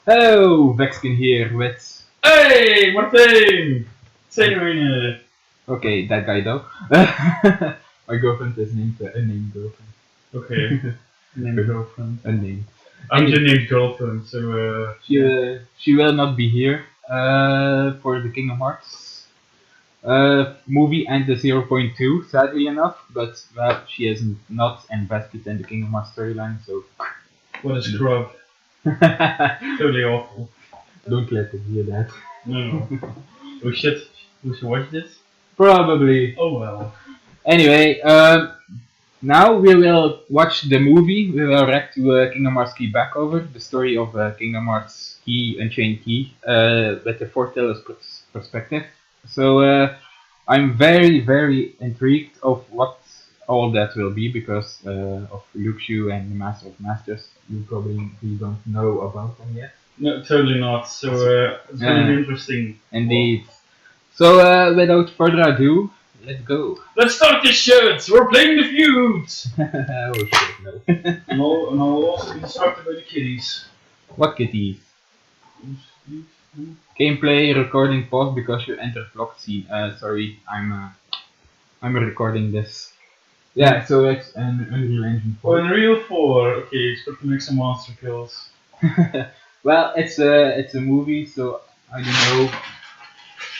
Hello, Vexkin here with... Hey, Martin! Zenuwen. Okay, that guy though. My girlfriend is named a named girlfriend. Okay, named girlfriend. A name. I'm your named girlfriend, so She will not be here for the Kingdom Hearts movie and the 0.2, sadly enough, but well, she is not invested in the Kingdom Hearts storyline, so... what a scrub. Totally awful. Don't let her hear that. No. Oh shit, we should watch this? Probably. Oh well. Anyway, now we will watch the movie. We will react to Kingdom Hearts Key Backover, the story of Kingdom Hearts Key Unchained Key, with the foreteller's perspective. So I'm very intrigued of what all that will be because of Luxu and the Master of Masters. You probably don't know about them yet. No, totally not. So it's gonna be interesting. Indeed. So without further ado, let's go. Let's start this shit! We're playing the feud! Oh shit, no. And I'll also be distracted by the kitties. What kitties? Gameplay recording pause because you entered blocked scene. Sorry, I'm recording this. Yeah, so it's an Unreal Engine 4. Unreal 4, okay, expect to make some monster kills. Well, it's a movie, so I don't know.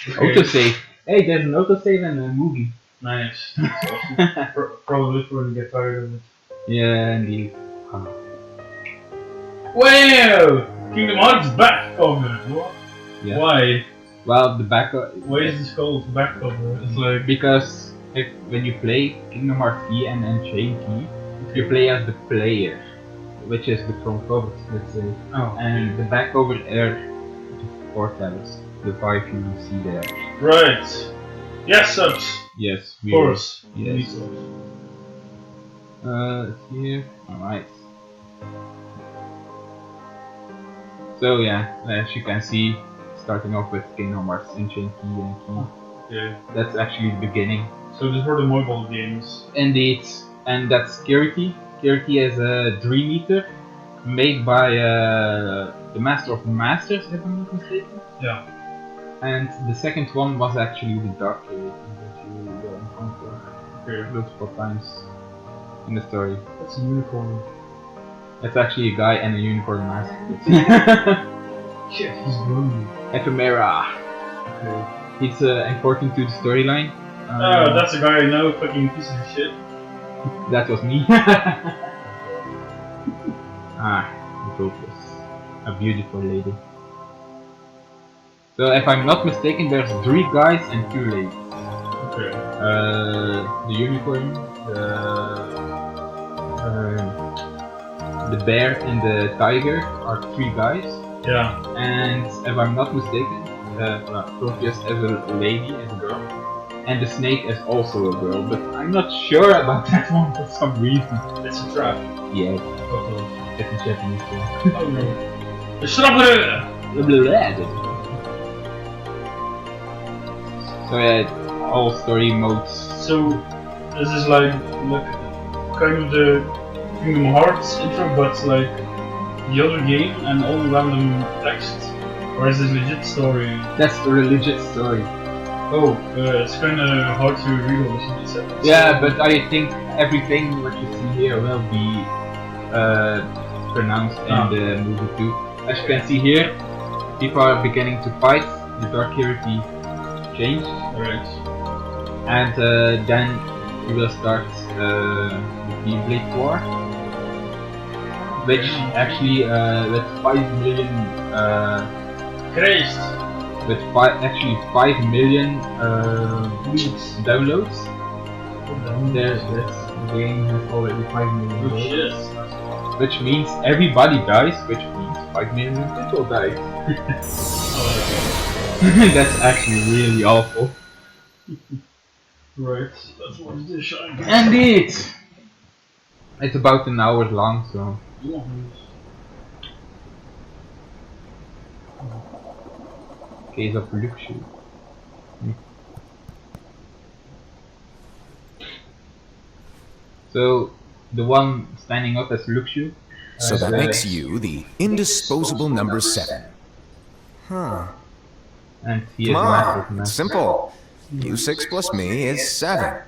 Okay. Autosave. Hey, there's an autosave in the movie. Nice. That's awesome. Probably before you get tired of it. Yeah, indeed. Oh. Wow! Kingdom Hearts back cover. What? Yeah. Why? Well, the back. Why is this called back cover? It's like because when you play Kingdom Hearts Key and Unchained Key, you play as the player, which is the front cover, let's say. oh. And the back cover are the foretellers, the five you see there. Right. Yes, subs. Yes, Of course. Yes. Here. Alright. So yeah, as you can see, starting off with Kingdom Hearts Unchained Key and Key. Okay. That's actually the beginning. So these were the mobile games. Indeed, and that's Kiriti. Kiriti is a Dream Eater made by the Master of Masters, if I'm not mistaken. Yeah. And the second one was actually the Dark Kiriti that you will encounter multiple times in the story. That's a unicorn. It's actually a guy and a unicorn mask. Shit, he's blue. Ephemera. Okay. It's important to the storyline. That's a guy I know, fucking piece of shit. That was me. Focus. A beautiful lady. So if I'm not mistaken, there's 3 guys and 2 ladies. Okay. The unicorn, the bear and the tiger are 3 guys. Yeah. And if I'm not mistaken, Proteus is a lady, is a girl. And the snake is also a girl, but I'm not sure about that one for some reason. It's a trap. Yeah, Okay. it's a Japanese thing. Oh no. The Schrapper! So yeah, all story modes. So this is like kind of the Kingdom Hearts intro, but like the other game and all random text, or is this legit story? That's the legit story. Oh, it's kind of hard to read all this in seconds. Yeah, but I think everything what you see here will be pronounced in the movie too. As you can see here, people are beginning to fight. The Dark Kiriti changed. Alright. And then we will start the Keyblade War, which actually with 5 million Christ! with 5 million downloads. The game has already 5 million Oh shit! which means everybody dies, which means 5 million people die. That's actually really awful. Right, that's what this shine. Indeed! It's about an hour long, so... Case of Luxu. So, the one standing up as Luxu So that makes you the indisposable number 7. Huh. And he Come is master of on, it's master. simple. U6 plus me is 7.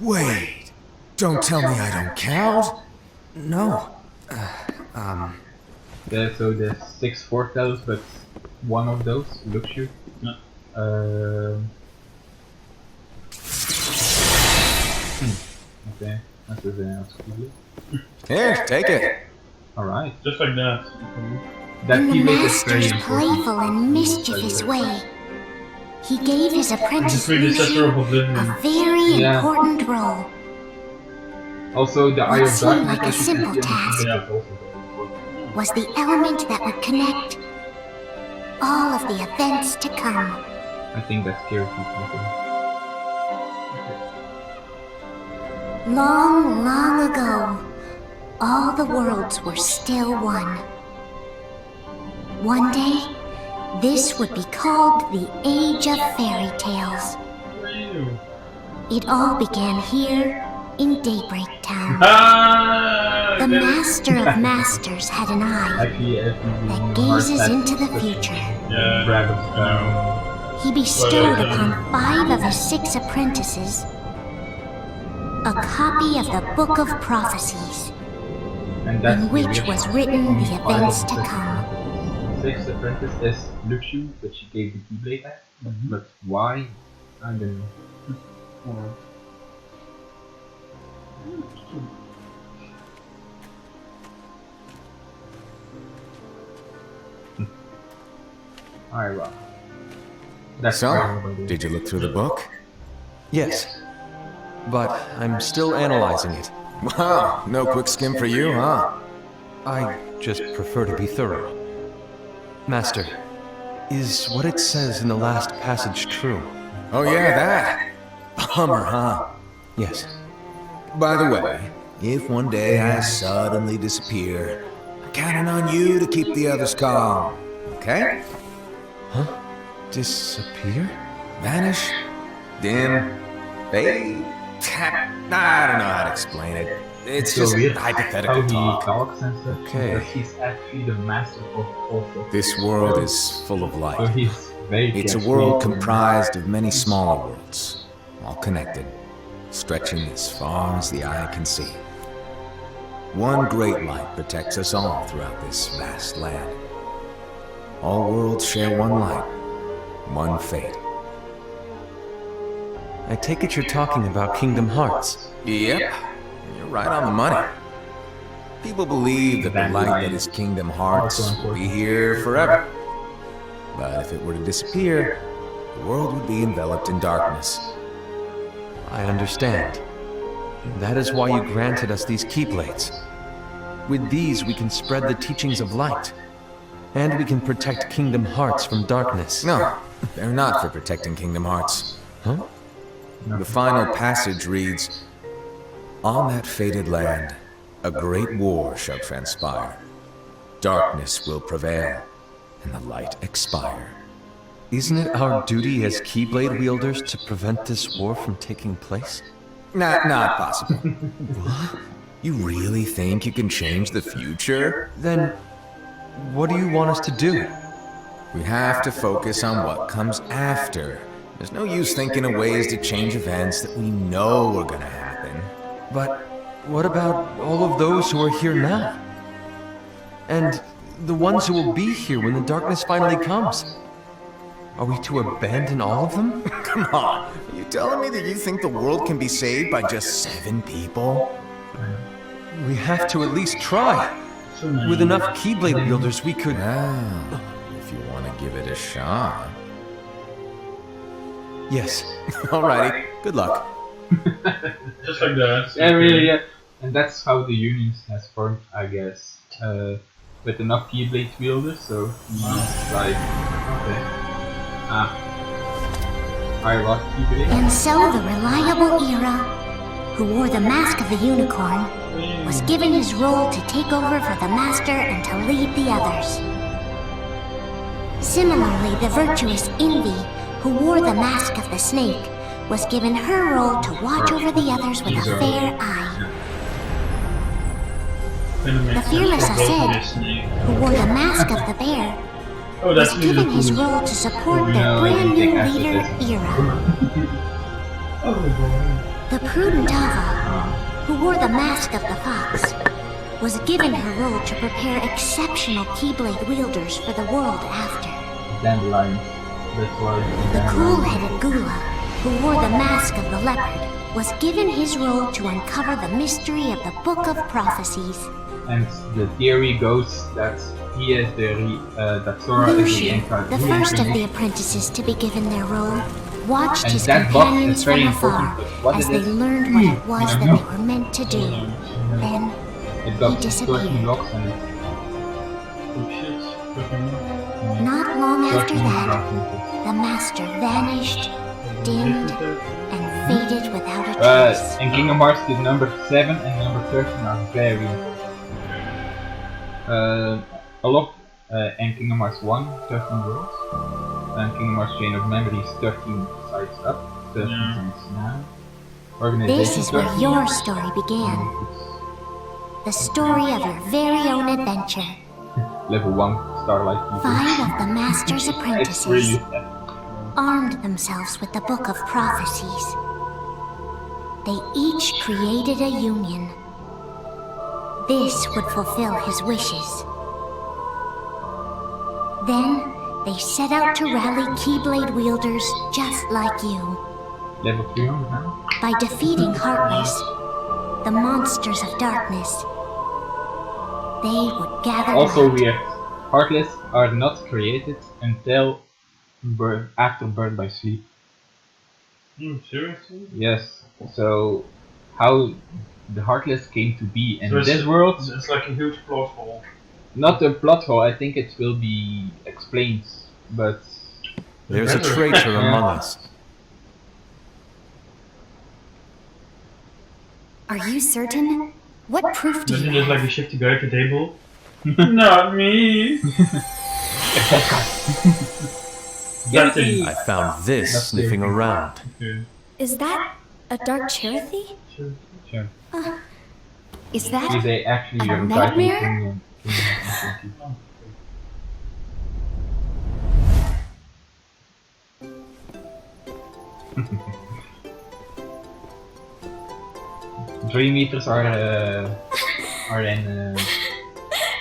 Wait, don't tell me I don't count. No. Yeah, so there's 6 foretells, but one of those, Luxu. Yeah. Okay, that was absolutely. Here, take it. Alright. Just like that. That In the teammate is very master's important. playful and mischievous way, he gave his The apprentice predecessor of Lucian Oblivion. a very Yeah. important role. Also, the Eye What of seemed Darkness like a that you simple can see on the task teammate is also very important. Was the element that would connect all of the events to come. I think that scares people. Long, long ago, all the worlds were still one. One day, this would be called the Age of Fairy Tales. Ew. It all began here in Daybreak Town. Ah! The okay. Master of Masters had an eye Actually, that gazes into the future. Yeah. Brag of I know. He bestowed upon 5 of his 6 apprentices a copy of the Book of Prophecies, and that's in the which wish was of written only the 5 events of to the come. 6th apprentice is Luxu, but she gave the Keyblade back. But why? I don't know. Alright, well. That's So, probably- did you look through the book? Yes. But I'm still analyzing it. Wow, no quick skim for you, huh? I just prefer to be thorough. Master, is what it says in the last passage true? Oh yeah, that. Bummer, huh? Yes. By the way, if one day I suddenly disappear, I'm counting on you to keep the others calm, okay? Disappear? Vanish, dim, fade. I don't know how to explain it. It's so just weird hypothetical how he talk. talks and stuff. Okay. Because he's actually the master of all stuff. This world is full of So light. he's very It's a careful. world comprised of many smaller worlds, all connected, stretching as far as the eye can see. One great light protects us all throughout this vast land. All worlds share one light, one fate. I take it you're talking about Kingdom Hearts. Yep, you're right on the money. People believe that the light that is Kingdom Hearts will be here forever. But if it were to disappear, the world would be enveloped in darkness. I understand. That is why you granted us these Keyblades. With these, we can spread the teachings of light. And we can protect Kingdom Hearts from darkness. No, they're not for protecting Kingdom Hearts. Huh? The final passage reads, "On that fated land, a great war shall transpire. Darkness will prevail, and the light expire." Isn't it our duty as Keyblade wielders to prevent this war from taking place? Not possible. You really think you can change the future? Then, what do you want us to do? We have to focus on what comes after. There's no use thinking of ways to change events that we know are gonna happen. But what about all of those who are here now? And the ones who will be here when the darkness finally comes? Are we to abandon all of them? Come on, are you telling me that you think the world can be saved by just 7 people? We have to at least try. So many. With enough Keyblade wielders, we could... Well, if you want to give it a shot. Yes. Alrighty, good luck. Just like that. Yeah, really, yeah. And that's how the unions has formed, I guess. With enough Keyblade wielders, so like, okay. I lost Keyblade. And so the reliable Era, who wore the mask of the unicorn, was given his role to take over for the Master and to lead the others. Similarly, the virtuous Envy, who wore the mask of the snake, was given her role to watch over the others with a fair eye. The fearless Aced, who wore the mask of the bear, Oh, was that's given really his cool. role to support the No, I brand didn't new think Aced leader, is- Ira. Oh boy. The prudent Ava, who wore the mask of the fox, was given her role to prepare exceptional Keyblade wielders for the world after. Dandelions. That's why. The cool-headed Gula, who wore the mask of the leopard, was given his role to uncover the mystery of the Book of Prophecies. And the theory goes that he is that Sora is the Lucian, incarnate. the first of the apprentices to be given their role, watched And his that box companions is very from afar important, but what as it they is- learned what it was I that don't know. they were meant to do. Then It he got 13 disappeared. locks and Oh shit. Okay. Not long after 13 that, transmitters. the master vanished, dimmed, and faded without a Uh, trace. in Kingdom Hearts, the number 7 and number 13 are very a lot. In Kingdom Hearts 1, 13 worlds. And Kingdom Hearts Chain of Memories, 13 sides up, 13 Yeah. sides down. Organization This is where 13. your story began. The story of your very own adventure. Level 1 Starlight Keeper. 5 of the master's It's apprentices really armed themselves with the Book of Prophecies. They each created a union. This would fulfill his wishes. Then, they set out to rally Keyblade wielders just like you. level 300 now. By defeating Heartless, the monsters of darkness, they would gather Also light. weird. Heartless are not created until after Birth by Sleep. Seriously? Yes. So how the Heartless came to be in So this world, It's like a huge plot hole. not a plot hole. I think it will be explained, but There's a traitor among us. Are you certain? What proof do Isn't you it like have? a shifty guy at the table? Not me! That thing. I found this sniffing around. Okay. Is that a dark Cherothy? Sure. sure. Is that Is they actually a nightmare? Dream Eaters are in.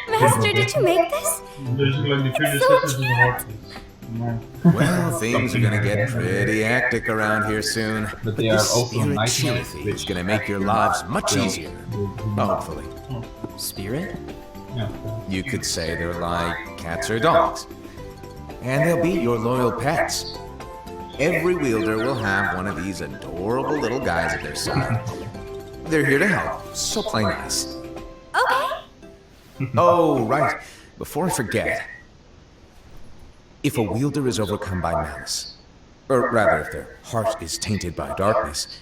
Master, did you make this? There's like the predecessors of the Heartless. Well, things are gonna get pretty hectic around here soon. But they are this also spirit nightmares, Chirithy which is gonna make your lives much will- easier. will- Hopefully. Spirit? Yeah. You could say they're like cats or dogs. And they'll be your loyal pets. Every wielder will have one of these adorable little guys at their side. They're here to help, so play nice. Okay. Oh, right. Before I forget. If a wielder is overcome by malice, or rather if their heart is tainted by darkness,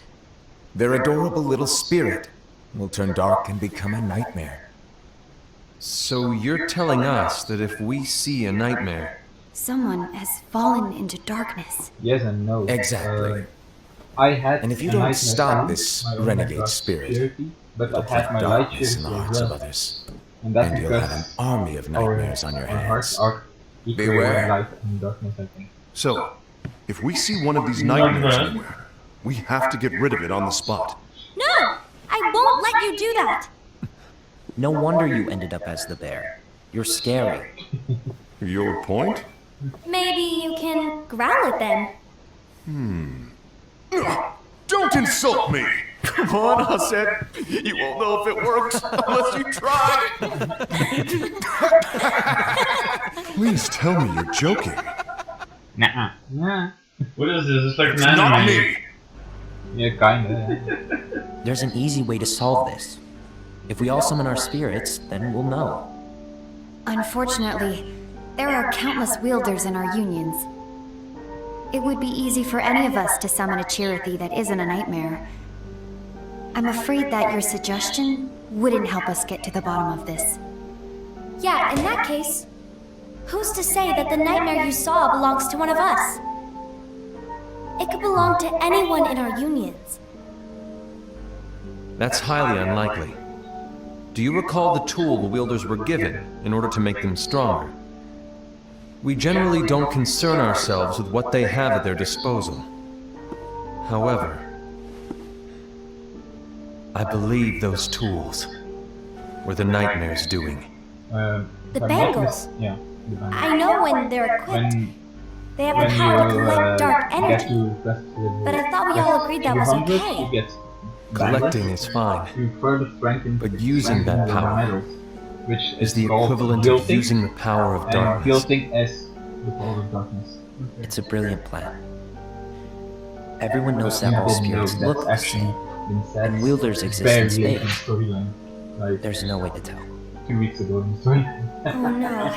their adorable little spirit will turn dark and become a nightmare. So you're telling us that if we see a nightmare, Someone has fallen into darkness. Yes and no. Exactly. I had And if you a don't nightmare stop sound, this my own renegade dark spirit, Cherokee, but it'll I had put my light darkness in the Cherokee as hearts of well. others. And that's And you'll have an because army of nightmares on your our hearts hands. are equally Beware. light and darkness, I think. So, if we see one of these nightmares anywhere, we have to get rid of it on the spot. No! I won't let you do that! No wonder you ended up as the bear. You're scary. Your point? Maybe you can growl at them. Don't insult me! Come on, Hassan. You won't know if it works unless you try. Please tell me you're joking. Nah. Nah. What is this? It's like It's an not anime. me! Yeah, kinda. There's an easy way to solve this. If we all summon our spirits, then we'll know. Unfortunately, there are countless wielders in our unions. It would be easy for any of us to summon a Chirithy that isn't a nightmare. I'm afraid that your suggestion wouldn't help us get to the bottom of this. Yeah, in that case, who's to say that the nightmare you saw belongs to one of us? It could belong to anyone in our unions. that's highly unlikely. do you recall the tool the wielders were given in order to make them stronger? We generally don't concern ourselves with what they have at their disposal. However, I believe those tools were the Nightmare's doing. The bangles. Yeah. The bangles. I know when they're equipped, they have the When power to you collect dark get energy. to quest But I thought we all agreed that was 200, okay. you get Collecting bangles is fine, to further strengthen. but using that the power metals, which is the called equivalent of guilting, using the power of and darkness. guilting as the power of darkness. It's a brilliant plan. Everyone knows But that all you didn't know spirits that's look the actually same. been said And wielders exist very in late in space. the storyline, like There's no way to tell. 2 weeks ago in the story. Oh no.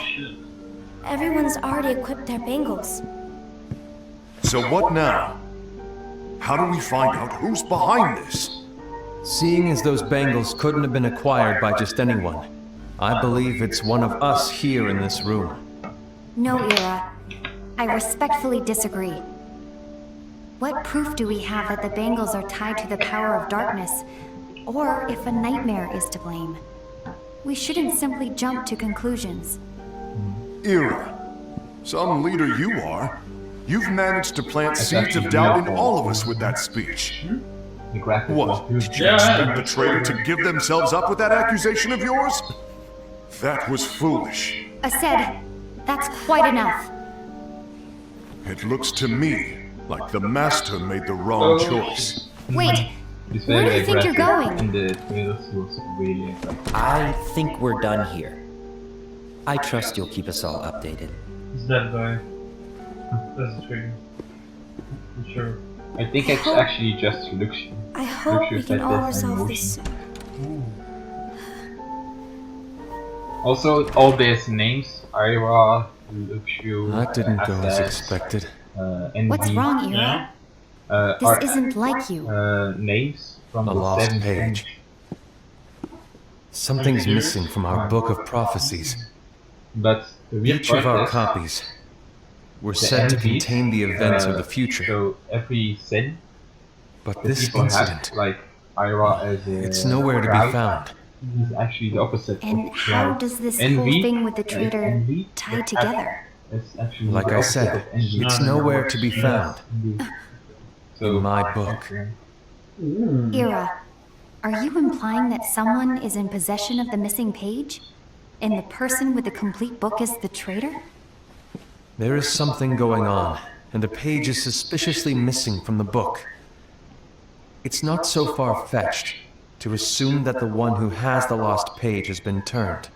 Everyone's already equipped their bangles. So what now? How do we find out who's behind this? Seeing as those bangles couldn't have been acquired by just anyone, I believe it's one of us here in this room. No, Ira. I respectfully disagree. What proof do we have that the bangles are tied to the power of darkness, or if a nightmare is to blame? We shouldn't simply jump to conclusions. Ira, some leader you are. You've managed to plant That's seeds of actually doubt in not all of us with that speech. The graphic was What? huge. Did you Yeah, expect the yeah. traitor to give themselves up with that accusation of yours? That was foolish. Said, that's quite enough. It looks to me like the Master made the wrong choice. Wait, It's Where do very you think you're aggressive, going? and the trailers was really aggressive. I think we're done here. I trust you'll keep us all updated. It's that guy. That's the trigger. I'm sure. I think it's actually just Luxio. I hope we can all resolve this soon. Also, all these names, Ira, Luxio, That didn't go as Assas, expected. Envy, What's wrong, Ira? Yeah? This are isn't like you. names from A the lost seventh page. Something's missing from our book of prophecies. But the weird Each of part our is copies were the said to envies, contain the events of the future. So every sin But that this people incident, have, like Ira as a it's nowhere to be crowd, found. is actually the opposite. And of how crowd. does this Envy, whole thing with the like traitor envy, tie that together? It's actually Like the I opposite said, of envy. it's nowhere to be found. Indeed. So, In my book. Ira, are you implying that someone is in possession of the missing page? And the person with the complete book is the traitor? There is something going on, and the page is suspiciously missing from the book. It's not so far-fetched to assume that the one who has the lost page has been turned,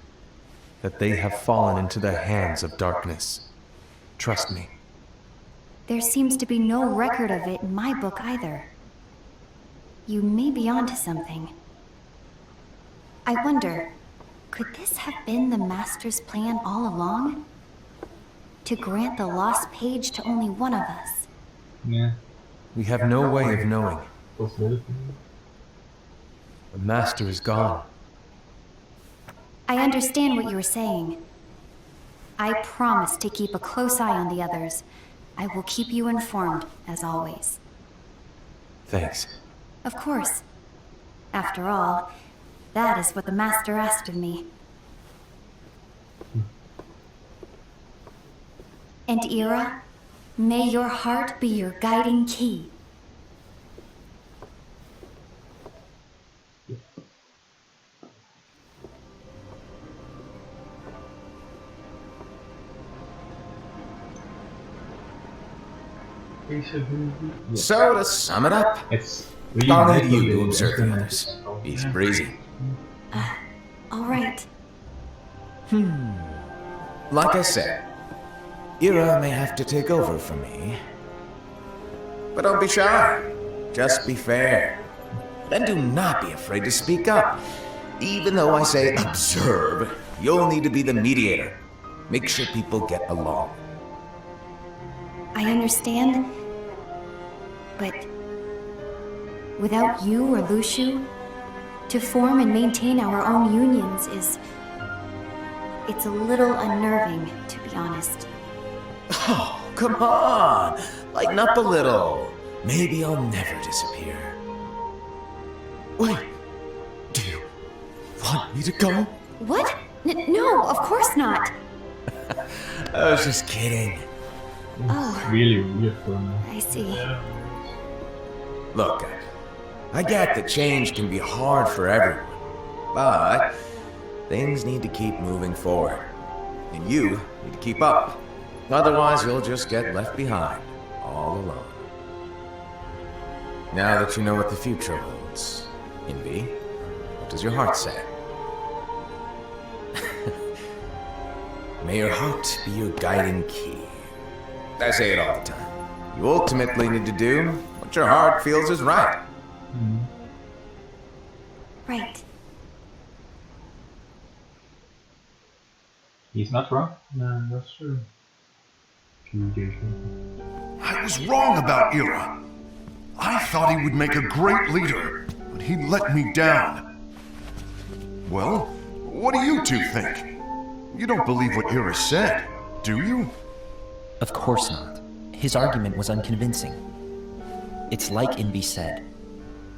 that they have fallen into the hands of darkness. Trust me. There seems to be no record of it in my book either. You may be onto something. I wonder, could this have been the Master's plan all along? To grant the lost page to only one of us? yeah, We have no way of knowing. possibility. The Master is gone. I understand what you're saying. I promise to keep a close eye on the others. I will keep you informed, as always. Thanks. Of course. After all, that is what the Master asked of me. And Ira, may your heart be your guiding key. So, to sum it up, It's really I'll nice leave you of to the observe the internet. others. Easy breezy. All right. Like I said, Ira may have to take over for me. But don't be shy. Just be fair. And do not be afraid to speak up. Even though I say observe, you'll need to be the mediator. Make sure people get along. I understand. But without you or Luciu, to form and maintain our own unions is... It's a little unnerving, to be honest. Oh, come on! Lighten up a little. Maybe I'll never disappear. Wait, do you want me to go? What? No, of course not. I was just kidding. Oh, Really weird for me. I see. Look, I get that change can be hard for everyone, but things need to keep moving forward. And you need to keep up. Otherwise, you'll just get left behind, all alone. Now that you know what the future holds, Envy, what does your heart say? May your heart be your guiding key. I say it all the time. You ultimately need to do what your heart feels is right. Right. He's not wrong. Yeah, that's true. Communication. I was wrong about Ira. I thought he would make a great leader, but he let me down. Well, what do you two think? You don't believe what Ira said, do you? Of course not. His argument was unconvincing. It's like Envy said.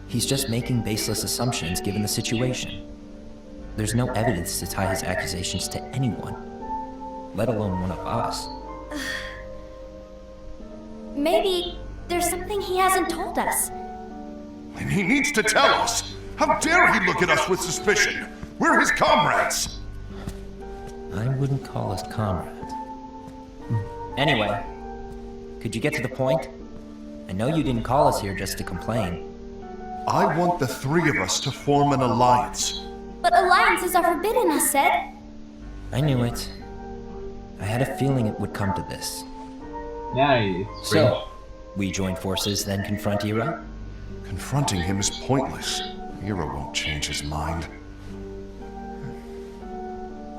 He's just making baseless assumptions given the situation. There's no evidence to tie his accusations to anyone, let alone one of us. Maybe there's something he hasn't told us. And he needs to tell us. How dare he look at us with suspicion? We're his comrades. I wouldn't call us comrades. Anyway, could you get to the point? I know you didn't call us here just to complain. I want the three of us to form an alliance. But alliances are forbidden, I said. I knew it. I had a feeling it would come to this. Yeah, it's strange. So, we join forces, then confront Ira? Confronting him is pointless. Ira won't change his mind.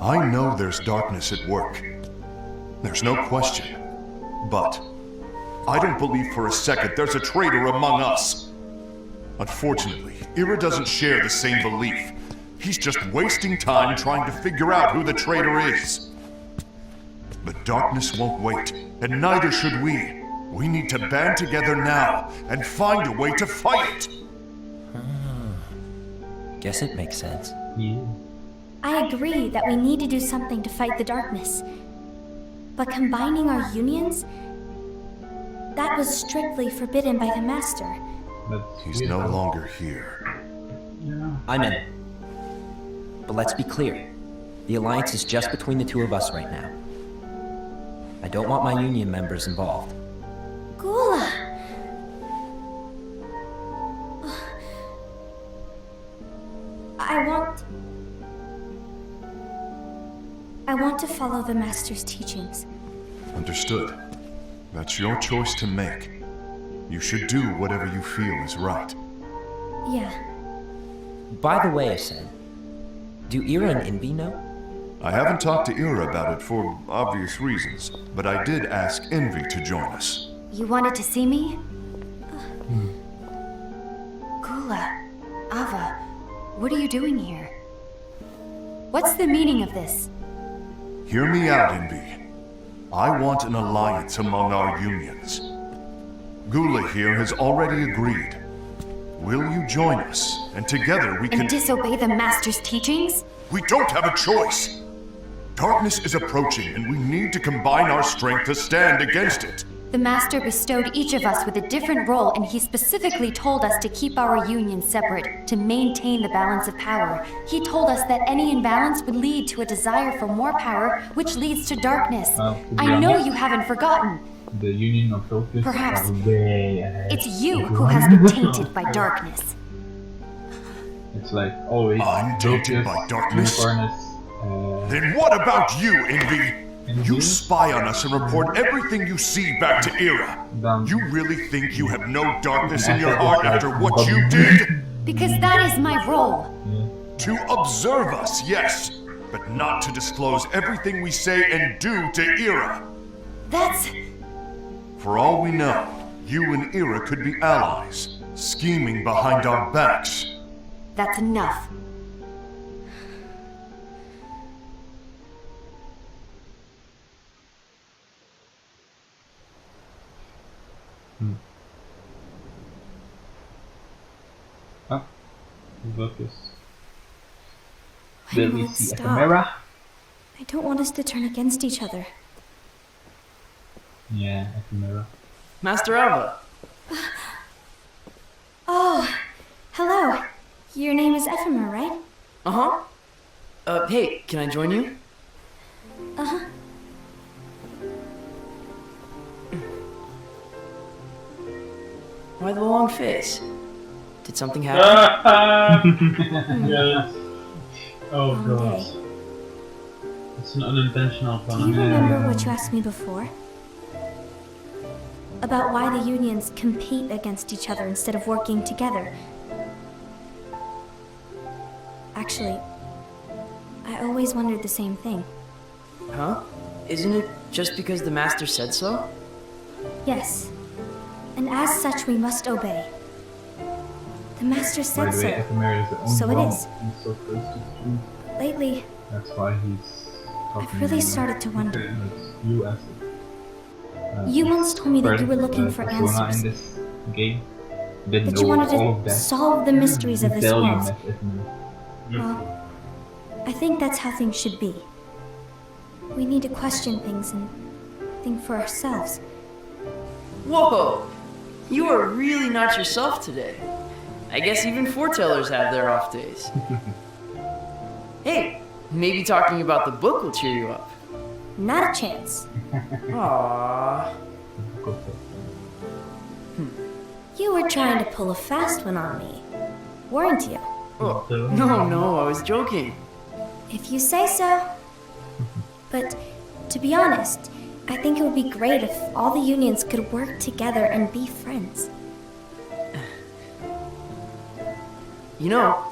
I know there's darkness at work. There's no question. But I don't believe for a second there's a traitor among us. Unfortunately, Ira doesn't share the same belief. He's just wasting time trying to figure out who the traitor is. But darkness won't wait, and neither should we. We need to band together now and find a way to fight it. Guess it makes sense. Yeah. I agree that we need to do something to fight the darkness. But combining our unions? That was strictly forbidden by the Master. But He's no longer here. Yeah. I'm in. But let's be clear. The alliance is just between the two of us right now. I don't want my union members involved. Gula! I want to follow the Master's teachings. Understood. That's your choice to make. You should do whatever you feel is right. Yeah. By the way, Asen, do Ira and Envy know? I haven't talked to Ira about it for obvious reasons, but I did ask Envy to join us. You wanted to see me? Gula, Ava, what are you doing here? What's the meaning of this? Hear me out, Envy. I want an alliance among our unions. Gula here has already agreed. Will you join us, and together we can— And disobey the Master's teachings? We don't have a choice! Darkness is approaching, and we need to combine our strength to stand against it. The Master bestowed each of us with a different role, and he specifically told us to keep our union separate, to maintain the balance of power. He told us that any imbalance would lead to a desire for more power, which leads to darkness. To be I know honest, you haven't forgotten. the Union of Focus Perhaps are way ahead. It's you who has been tainted by darkness. It's like always I'm tainted Focus, by darkness? Unicornus, Then what about you, Envy? You Envy? spy on us and report everything you see back to Ira. Done. You really think you have no darkness in your heart after what you did? Because that is my role. To observe us, yes, but not to disclose everything we say and do to Ira. That's... For all we know, you and Ira could be allies, scheming behind our backs. that's enough. Ah, Focus. Will When we will it see stop? Ephemera? I don't want us to turn against each other. Yeah, Ephemera. Master Alva. Oh, hello. Your name is Ephemera, right? Uh-huh. Hey, can I join you? Uh-huh. Why the long face? Did something happen? Yes. Oh Long god. day. It's an unintentional Do you pun. remember what you asked me before? About why the unions compete against each other instead of working together. Actually, I always wondered the same thing. Huh? Isn't it just because the master said so? Yes. And as such, we must obey. The master By said the way, so. Ephemera is the only So it one is. who's so close to the truth. Lately, That's why he's talking. I've really started to wonder. It's you as You once told me that you were looking for persona answers. in this game. Didn't That know you wanted all of to that. solve the mysteries of this Until you world. met Ephemera. Well, I think that's how things should be. We need to question things and think for ourselves. Whoa! You are really not yourself today. I guess even foretellers have their off days. Hey, maybe talking about the book will cheer you up. Not a chance. Aww. You were trying to pull a fast one on me, weren't you? Oh, no, I was joking. If you say so. But to be honest, I think it would be great if all the unions could work together and be friends. You know,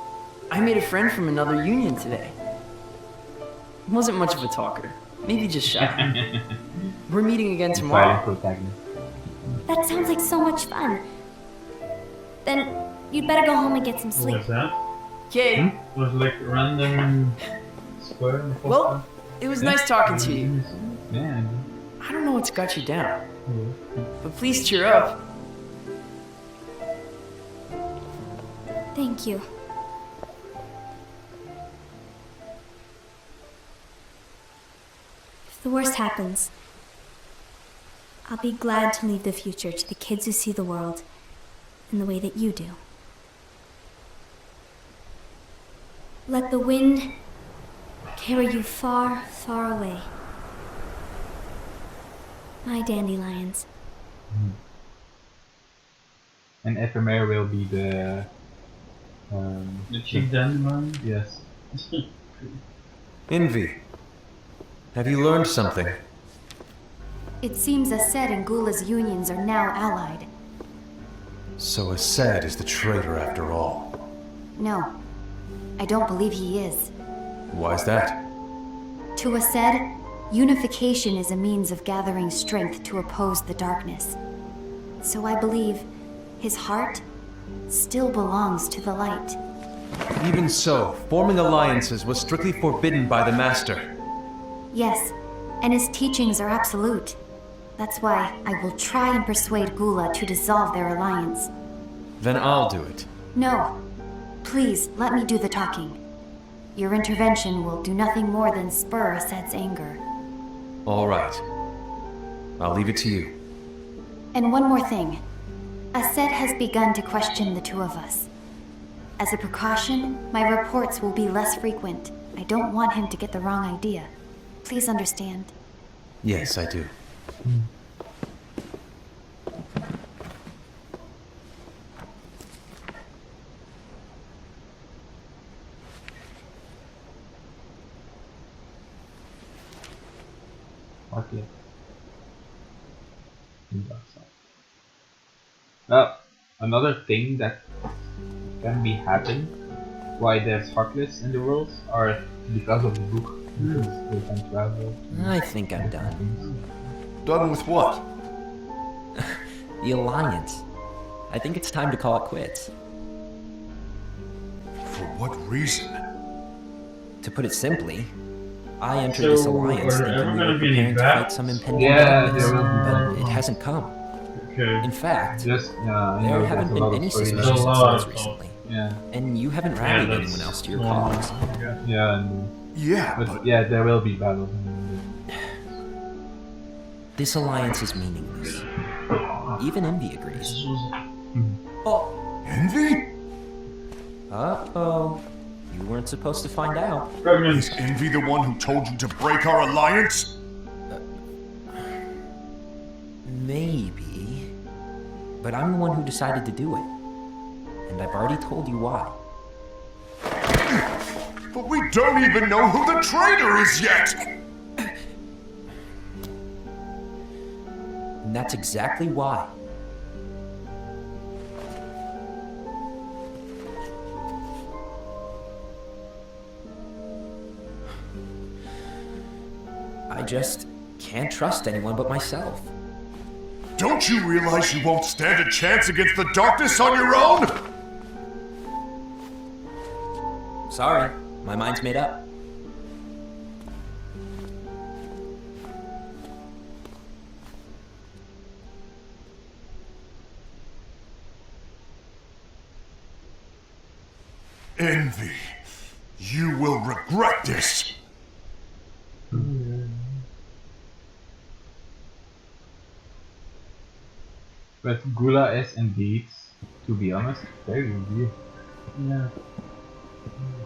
I made a friend from another union today. Wasn't much of a talker. Maybe just shy. We're meeting again Silent tomorrow. protagonist. That sounds like so much fun. Then you'd better go home and get some What sleep. was that? Okay. Was like random square in the Well, podcast? it was nice talking to you. Yeah. I don't know what's got you down. But please cheer up. Thank you. If the worst happens, I'll be glad to leave the future to the kids who see the world in the way that you do. Let the wind carry you far, far away. My dandelions. And Ephemera will be the. The chick dandelion? Yes. Envy. Have you learned something? It seems Ased and Gula's unions are now allied. So Ased is the traitor after all. No, I don't believe he is. Why's that? To Ased, unification is a means of gathering strength to oppose the darkness. So I believe his heart still belongs to the light. Even so, forming alliances was strictly forbidden by the Master. Yes, and his teachings are absolute. That's why I will try and persuade Gula to dissolve their alliance. Then I'll do it. No, please let me do the talking. Your intervention will do nothing more than spur Ased's anger. All right. I'll leave it to you. And one more thing. Ased has begun to question the two of us. As a precaution, my reports will be less frequent. I don't want him to get the wrong idea. Please understand. Yes, I do. Okay. Well, another thing that can be happen why there's heartless in the world are because of the book. They can travel. I think I'm done. Done with what? The Alliance. I think it's time to call it quits. For what reason? To put it simply, I entered this So, alliance are there thinking ever we gonna were be any preparing to fight bats? some impending Yeah, darkness, there will be but it hasn't come. Okay. In fact, Just there haven't been any stories. suspicious There's a lot incidents of recently. Yeah. And you haven't rallied that's anyone else to your one. cause. Yeah, Yeah, but but yeah, there will be battles. This alliance is meaningless. Even Envy agrees. Oh, Envy? Uh-oh. You weren't supposed to find out. Is Envy the one who told you to break our alliance? Maybe. But I'm the one who decided to do it. And I've already told you why. But we don't even know who the traitor is yet! And that's exactly why. I just can't trust anyone but myself. Don't you realize you won't stand a chance against the darkness on your own? Sorry, my mind's made up. Envy, you will regret this. But Gula is indeed, to be honest, very weird. Yeah.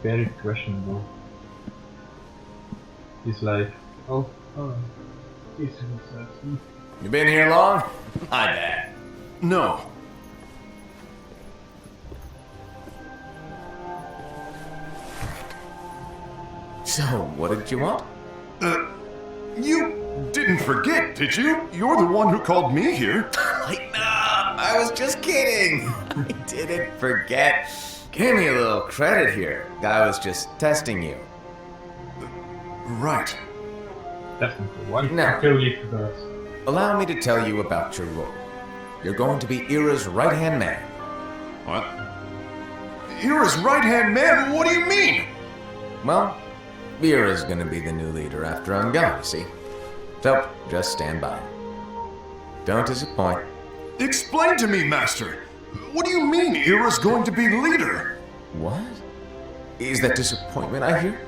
Very questionable. He's like, oh, He's himself. You been here long? My bad. No. So, what did you want? You didn't forget, did you? You're the one who called me here. I was just kidding. I didn't forget. Give me a little credit here. I was just testing you. Right. definitely one. Now, Totally forgot. allow me to tell you about your role. You're going to be Ira's right-hand man. What? Ira's right-hand man? What do you mean? Well, Ira's gonna be the new leader after I'm gone, you see. So, just stand by. Don't disappoint. Explain to me, Master. What do you mean Ira's going to be leader? What? Is that disappointment I hear?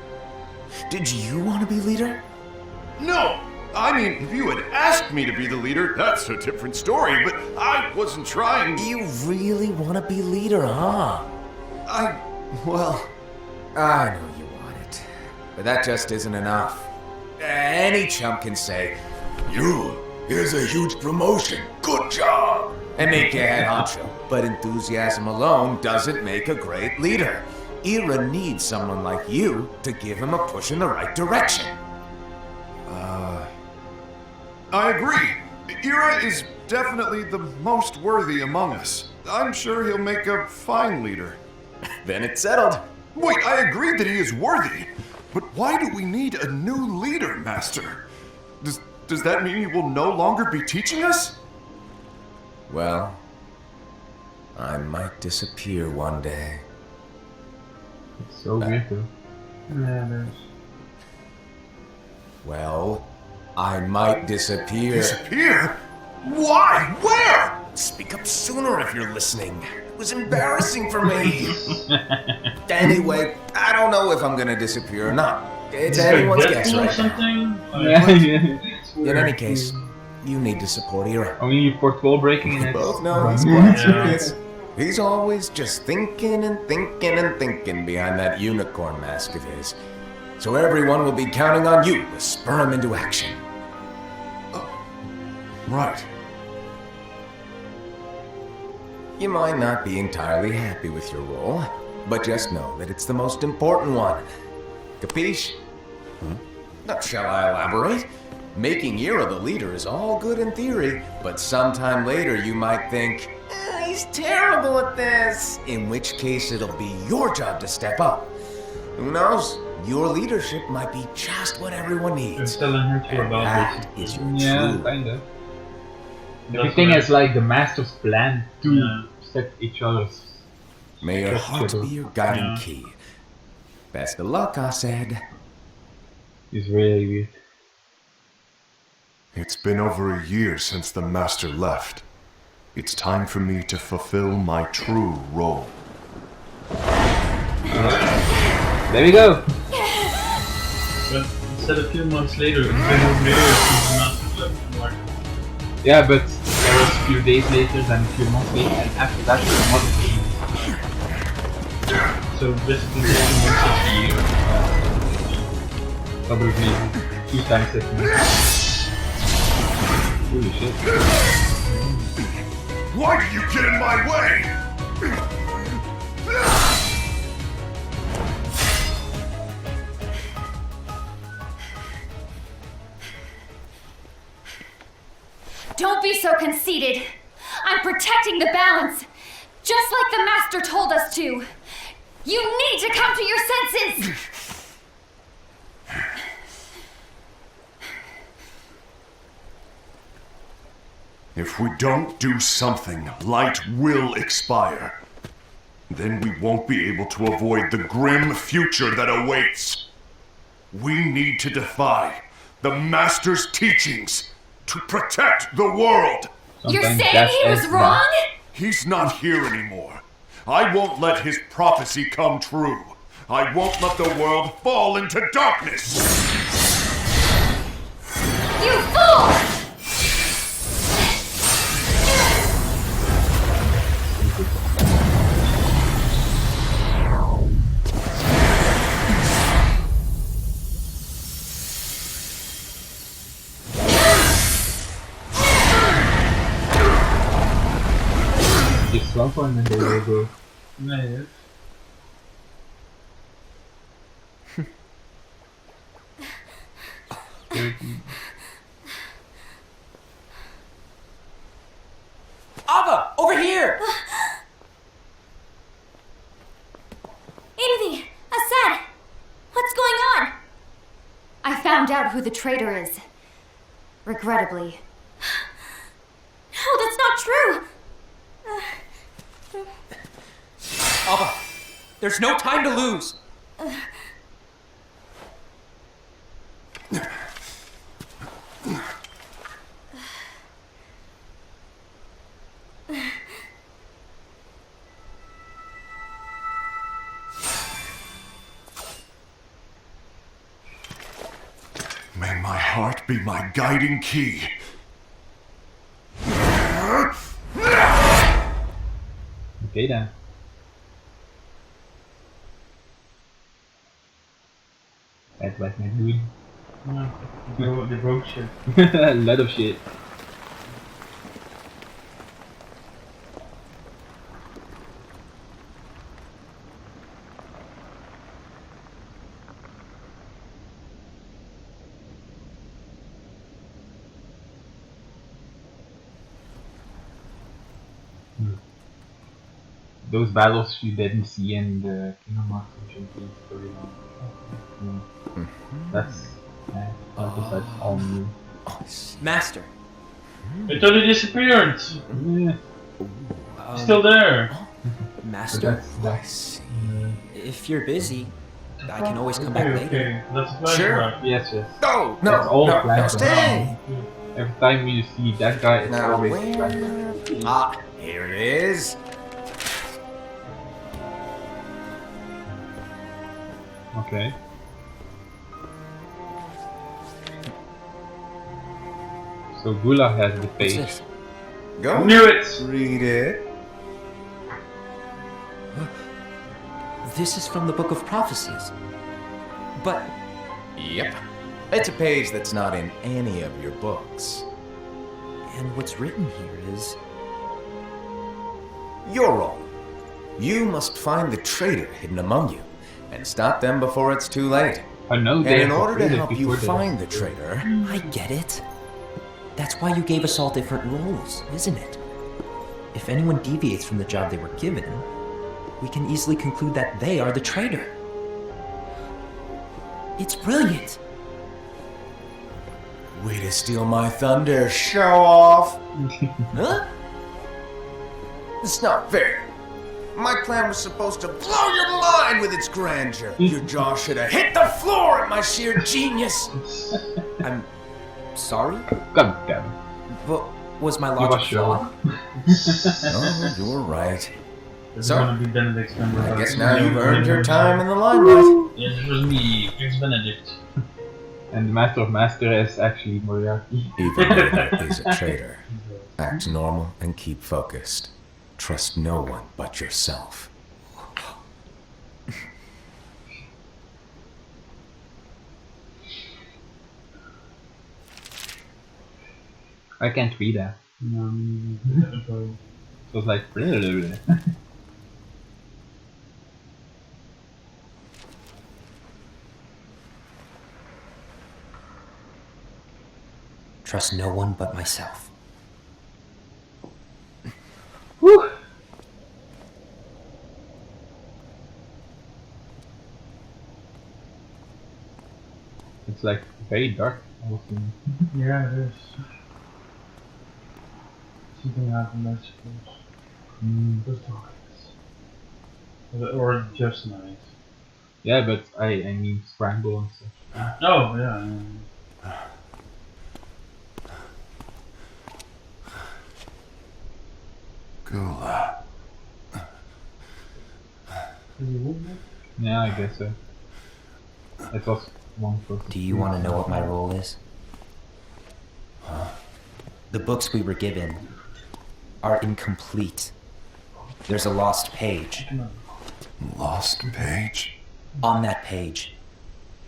Did you want to be leader? No! I mean, if you had asked me to be the leader, that's a different story, but I wasn't trying. You really want to be leader, huh? Well, I know you want it, but that just isn't enough. Any chump can say, "You, here's a huge promotion, good job," and make you head honcho. But enthusiasm alone doesn't make a great leader. Ira needs someone like you to give him a push in the right direction. I agree. Ira is definitely the most worthy among us. I'm sure he'll make a fine leader. Then it's settled. Wait, I agreed that he is worthy. But why do we need a new leader, Master? Does that mean he will no longer be teaching us? Well, I might disappear one day. It's so weird though. Yeah, there's. Well, I might disappear. Disappear? Why? Where? Speak up sooner if you're listening. It was embarrassing for me. Anyway, I don't know if I'm gonna disappear or not. It's anyone's guess Deadpool or right now. something? In any case, you need to support Ira. Only fourth wall breaking We and both know he's Yeah. quite serious. He's always just thinking and thinking and thinking behind that unicorn mask of his. So everyone will be counting on you to spur him into action. Right. You might not be entirely happy with your role, but just know that it's the most important one. Capiche? Shall I elaborate? Making Ira the leader is all good in theory, but sometime later you might think, he's terrible at this. In which case it'll be your job to step up. Who knows? Your leadership might be just what everyone I'm needs. telling her to And about that is your Yeah, true. kinda. That's Everything right. is like the master's plan to Yeah. set each other's. May your heart True. be your guiding Yeah. key. Best of luck, I said. Is really weird. It's been over a year since the Master left. It's time for me to fulfill my true role. There we go. But instead a few months later, it's been over years since the Masters left the market. Yeah, but there was a few days later, then a few months later, and after that, another few. So basically 2 months of the year. Probably 2 times as much. Holy shit. Why do you get in my way? Don't be so conceited. I'm protecting the balance, just like the Master told us to. You need to come to your senses! If we don't do something, light will expire. Then we won't be able to avoid the grim future that awaits. We need to defy the Master's teachings to protect the world. You're Sometimes saying that's he was as bad. wrong? He's not here anymore. I won't let his prophecy come true. I won't let the world fall into darkness. You fool! Just one point and they will go. Nee, Ava, over here! Edith! Assad! What's going on? I found out who the traitor is. Regrettably. No, that's not true! Ava, there's no time to lose. May my heart be my guiding key. Okay then. That was my dude. no, they broke shit. A lot of shit. Those battles you didn't see in the Kingdom Hearts storyline. That's all new. Master, I thought he disappeared! Yeah, He's still there! but Master, that's If you're busy, I can always come back Okay, later. okay, that's a flashback. Sure. yes. No, That's all no, planned. stay! Every time you see that guy, it's Now always where? flashback. Ah, here it is. Okay. So Gula has the What's page. this? Go. Knew it! Read it. This is from the Book of Prophecies. But Yep. It's a page that's not in any of your books. and what's written here is Your role. You must find the traitor hidden among you and stop them before it's too late. I know And they in have order to created help you before they- find the traitor, I get it. That's why you gave us all different roles, isn't it? If anyone deviates from the job they were given, we can easily conclude that they are the traitor. It's brilliant. way to steal my thunder, show off. Huh? It's not fair. My plan was supposed to blow your mind with its grandeur. Your jaw should have hit the floor at my sheer genius. I'm sorry, God damn. but was my You logic was sure. flawed? Oh, you're right. It's So, gonna be Benedict Cumberbatch. I guess now you've earned your time in the limelight. Yeah, it was me, Prince Benedict. And the Master of Master is actually Moriarty. Even though he's a traitor, act normal and keep focused. Trust no one but yourself. I can't read that. No, So it's like. Trust no one but myself. Whew. It's like very dark. Also. yeah, it is. Something happened, I suppose. It was dark. Or just night. Yeah, but I mean scramble and stuff. Oh, yeah. Gula. Yeah, I guess so. It was one person. Do you want to know what my role is? The books we were given are incomplete. There's a lost page. Lost page? On that page,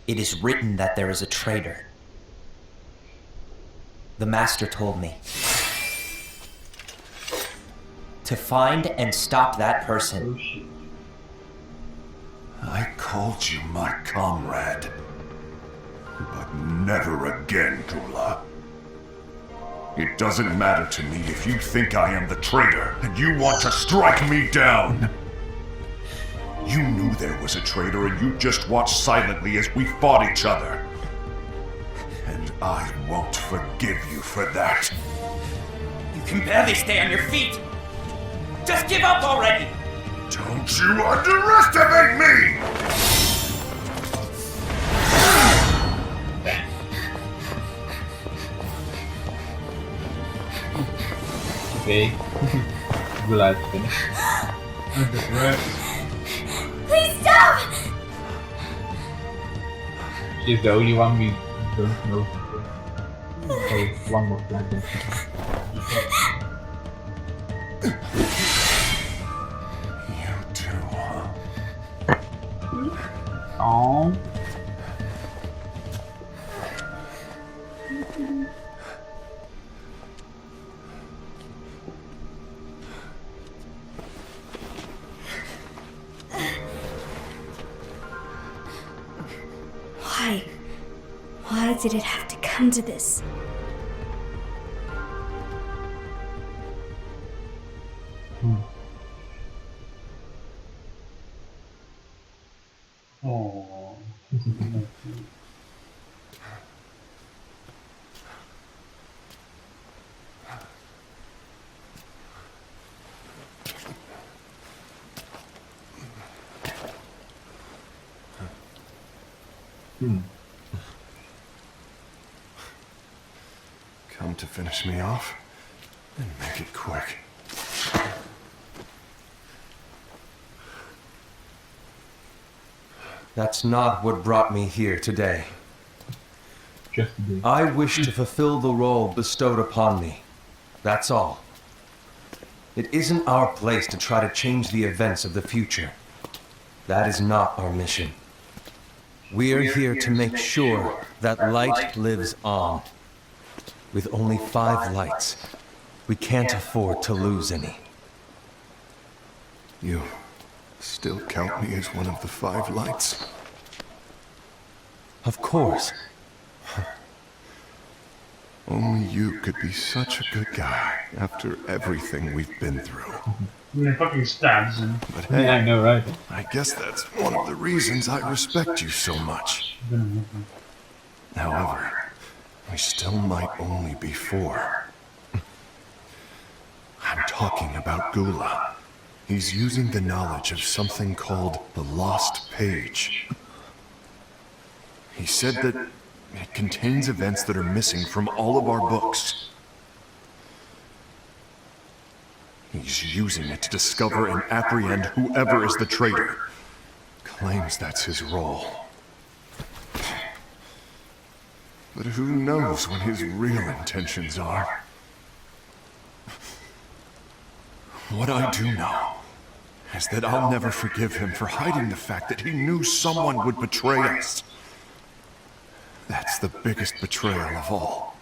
it is written that there is a traitor. The Master told me to find and stop that person. I called you my comrade. But never again, Gula. It doesn't matter to me if you think I am the traitor and you want to strike me down. You knew there was a traitor and you just watched silently as we fought each other. And I won't forgive you for that. You can barely stay on your feet. Just give up already. Don't you underestimate me! Okay. The light's finished. Please stop! She's the only one we don't know. Okay, one more plan. You too, huh? Aww. Why did it have to come to this? Oh. Come to finish me off? Then make it quick. That's not what brought me here today. Just a bit. I wish to fulfill the role bestowed upon me. That's all. It isn't our place to try to change the events of the future. That is not our mission. We are here to make sure that light lives on. With only 5 lights, we can't afford to lose any. You still count me as one of the 5 lights? Of course. Only you could be such a good guy after everything we've been through. And he fucking stabs him. But hey, Yeah, I know, right? I guess that's one of the reasons I respect you so much. However, we still might only be 4. I'm talking about Gula. He's using the knowledge of something called the Lost Page. He said that it contains events that are missing from all of our books. He's using it to discover and apprehend whoever is the traitor. Claims that's his role. But who knows what his real intentions are? What I do know is that I'll never forgive him for hiding the fact that he knew someone would betray us. That's the biggest betrayal of all.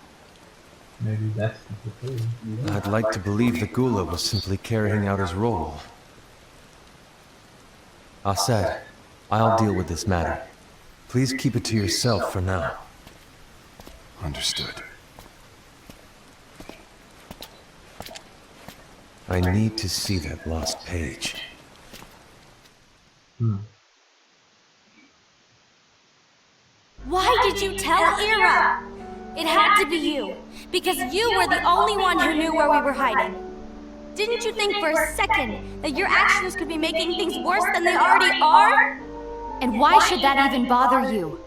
Maybe that's the thing. I'd like to believe the Gula was simply carrying out his role. Assad, I'll deal with this matter. Please keep it to yourself for now. Understood. I need to see that lost page. Why did you tell Ira? It had to be you, because you were the only one who knew where we were hiding. Didn't you think for a second that your actions could be making things worse than they already are? And why should that even bother you?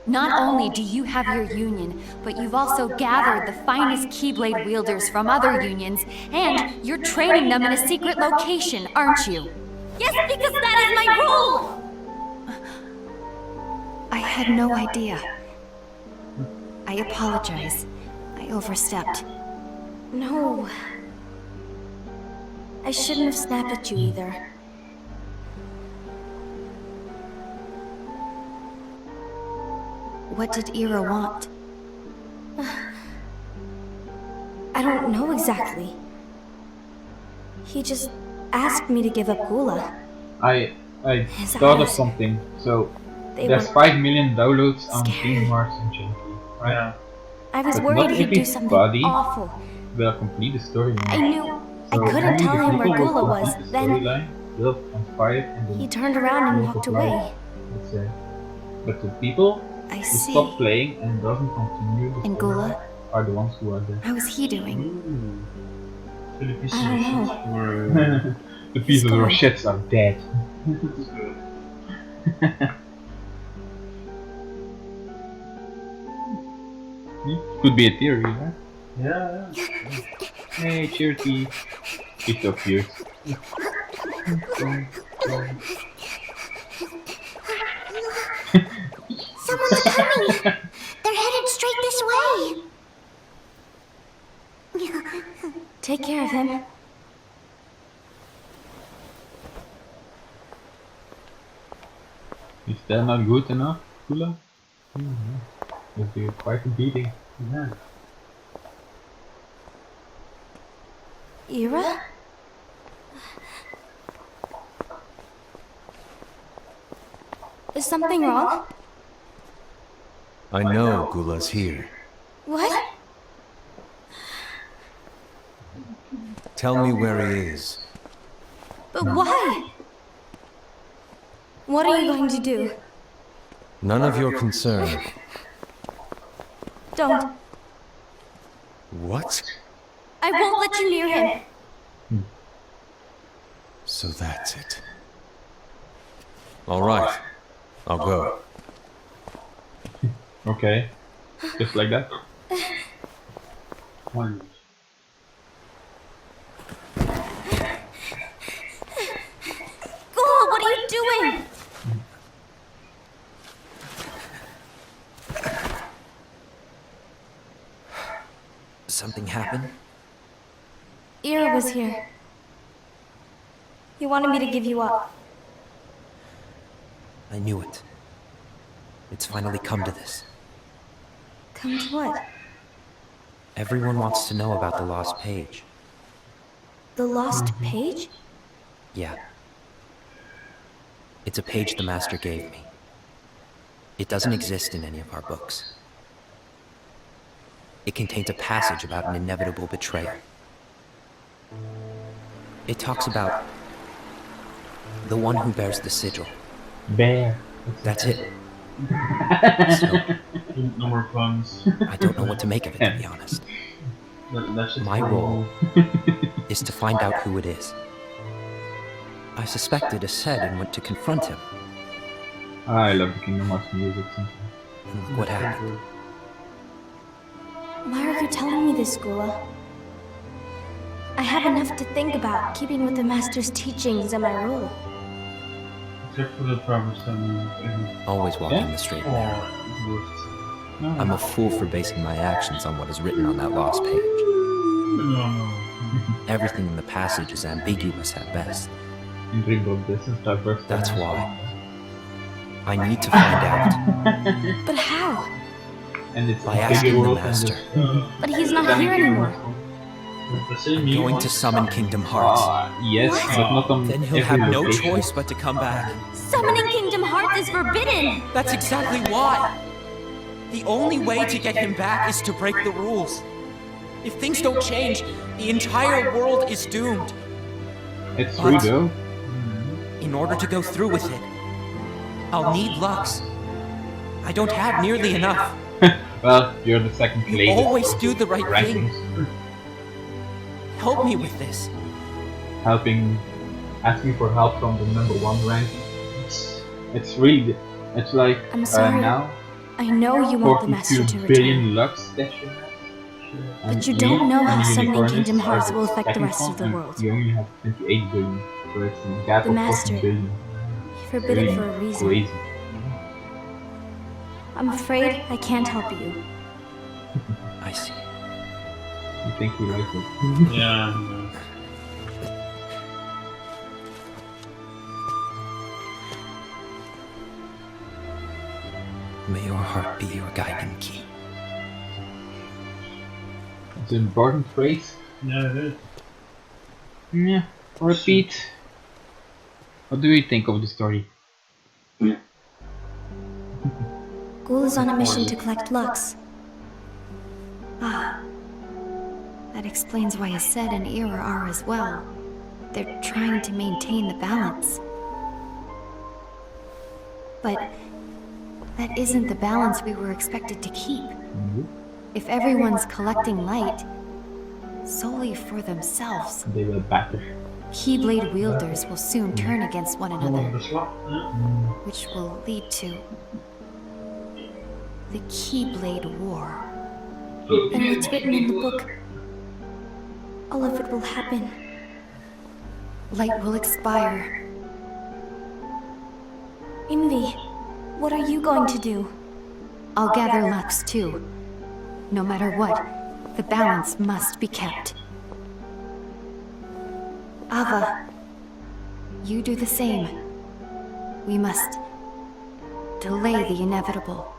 Not only do you have your union, but you've also gathered the finest Keyblade wielders from other unions, and you're training them in a secret location, aren't you? Yes, because that is my rule! I had no idea. I apologize. I overstepped. No. I shouldn't have snapped at you either. What did Ira want? I don't know exactly. He just asked me to give up Gula. I His thought of eyes. something. So They there's were 5 million downloads on scary. Kingdom Hearts and Genki, right? Yeah. I was But worried not he'd do something everybody awful. will complete the storyline. I knew I So couldn't only tell the him where people will Gula was. complete the Then storyline, will conspire and then he turned around and walked multiply, away. let's say. But the people I who see. stop playing and doesn't continue the And storyline Gula? are the ones who are dead. How is he doing? Philippi I don't know. were The pieces of gone. shits are dead. Could be a theory, right? yeah. Hey, Cherokee. He's so cute. Someone's coming! They're headed straight this way! Take care of him. Is that not good enough, Kula? Would be quite a beating. Yeah. Ira? Is something wrong? I know Gula's here. What? Tell me where he is. But why? What are you going to do? None of your concern. Don't. What? I won't let you near him. So that's it. All right. I'll go. Okay. Just like that. One. Gula, what are you doing? Something happened? Ira was here. He wanted me to give you up. I knew it. It's finally come to this. Come to what? Everyone wants to know about the lost page. The lost page? Yeah. It's a page the Master gave me. It doesn't exist in any of our books. It contains a passage about an inevitable betrayal. It talks about the one who bears the sigil. Bear. That's it. So, No more puns. I don't know what to make of it, to be honest. That's just My role is to find out who it is. I suspected Assed and went to confront him. I love the Kingdom Hearts music sometimes. And look what happened. Why are you telling me this, Gula? I have enough to think about, keeping with the Master's teachings and my rule. Except for the Travis and Always walking the straight and narrow. I'm a fool for basing my actions on what is written on that lost page. Everything in the passage is ambiguous at best. That's why I need to find out. But how? And it's By asking the Master. But he's not here anymore. I'm going to summon Kingdom Hearts. Yes, but not on Then he'll every have no location. choice but to come back. Summoning Kingdom Hearts is forbidden! That's exactly why. The only way to get him back is to break the rules. If things don't change, the entire world is doomed. It's true But- though. In order to go through with it, I'll need Lux. I don't have nearly enough. Well, you're the second You latest always do the right thing. rankings. Help me with this. Asking for help from the #1 rank. It's really, it's like I'm sorry. now I know you want the 42 Master to return. billion Lux that you have. But you And don't we know how and summoning Unicorns Kingdom are Hearts the will affect the second rest of the one, world. You only have 28 billion, so it's a gap The of Master. 14 billion. He forbid it for a reason. Crazy. I'm afraid I can't help you. I see. You think we like it? Yeah. May your heart be your guiding key. It's an important phrase. Yeah, it is. Yeah. Repeat. What do you think of the story? Ghoul is on a mission to collect Lux. Ah. That explains why Aced and Ira are as well. They're trying to maintain the balance. But that isn't the balance we were expected to keep. If everyone's collecting light solely for themselves, They will batter. Keyblade wielders will soon turn against one another, The slot, yeah. which will lead to the Keyblade War. And what's written in the book, all of it will happen. Light will expire. Envy, what are you going to do? I'll gather Lux too. No matter what, the balance must be kept. Ava, you do the same. We must delay the inevitable.